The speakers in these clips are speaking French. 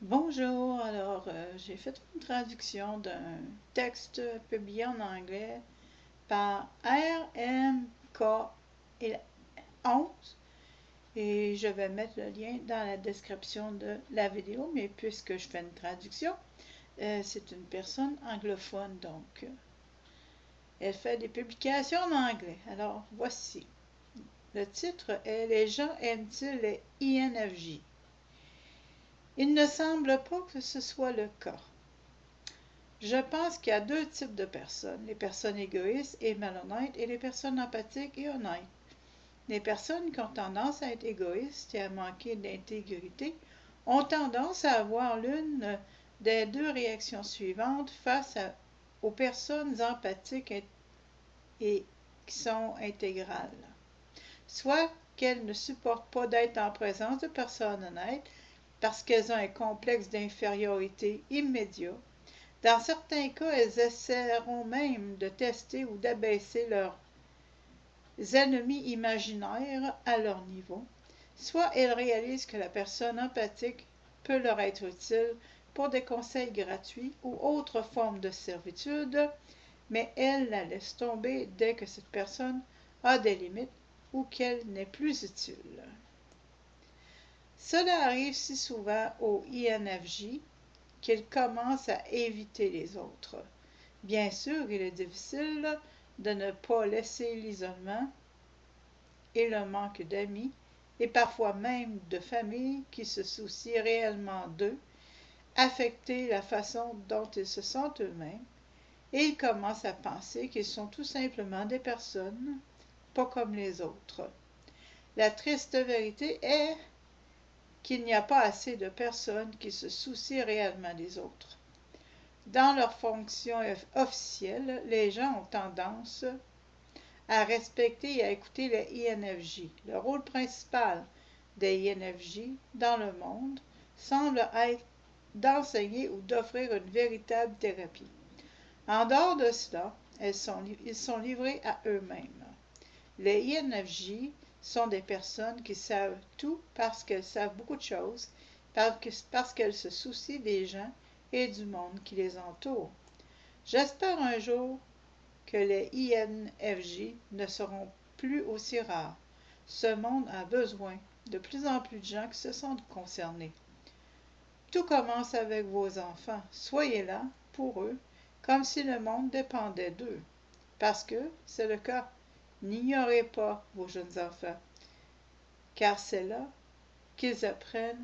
Bonjour, j'ai fait une traduction d'un texte publié en anglais par RMK 11 et je vais mettre le lien dans la description de la vidéo, mais puisque je fais une traduction, c'est une personne anglophone, elle fait des publications en anglais. Alors voici. Le titre est Les gens aiment-ils les INFJ? Il ne semble pas que ce soit le cas. Je pense qu'il y a deux types de personnes, les personnes égoïstes et malhonnêtes et les personnes empathiques et honnêtes. Les personnes qui ont tendance à être égoïstes et à manquer d'intégrité ont tendance à avoir l'une des deux réactions suivantes aux personnes empathiques et qui sont intégrales. Soit qu'elles ne supportent pas d'être en présence de personnes honnêtes parce qu'elles ont un complexe d'infériorité immédiat. Dans certains cas, elles essaieront même de tester ou d'abaisser leurs ennemis imaginaires à leur niveau. Soit elles réalisent que la personne empathique peut leur être utile pour des conseils gratuits ou autres formes de servitude, mais elles la laissent tomber dès que cette personne a des limites ou qu'elle n'est plus utile. Cela arrive si souvent aux INFJ qu'ils commencent à éviter les autres. Bien sûr, il est difficile de ne pas laisser l'isolement et le manque d'amis, et parfois même de famille qui se soucient réellement d'eux, affecter la façon dont ils se sentent eux-mêmes, et ils commencent à penser qu'ils sont tout simplement des personnes pas comme les autres. La triste vérité est qu'il n'y a pas assez de personnes qui se soucient réellement des autres. Dans leurs fonctions officielles, les gens ont tendance à respecter et à écouter les INFJ. Le rôle principal des INFJ dans le monde semble être d'enseigner ou d'offrir une véritable thérapie. En dehors de cela, ils sont livrés à eux-mêmes. Les INFJ sont des personnes qui savent tout parce qu'elles savent beaucoup de choses, parce qu'elles se soucient des gens et du monde qui les entoure. J'espère un jour que les INFJ ne seront plus aussi rares. Ce monde a besoin de plus en plus de gens qui se sentent concernés. Tout commence avec vos enfants. Soyez là pour eux, comme si le monde dépendait d'eux. Parce que c'est le cas. N'ignorez pas vos jeunes enfants, car c'est là qu'ils apprennent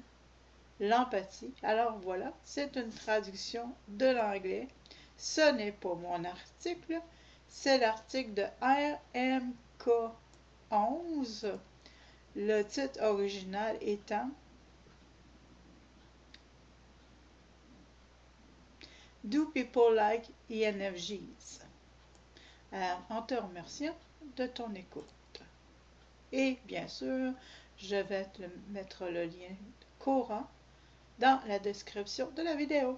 l'empathie. Alors voilà, c'est une traduction de l'anglais. Ce n'est pas mon article, c'est l'article de RMK 11. Le titre original étant Do People Like INFJs? Alors, en te remerciant de ton écoute. Et bien sûr, je vais te mettre le lien courant dans la description de la vidéo.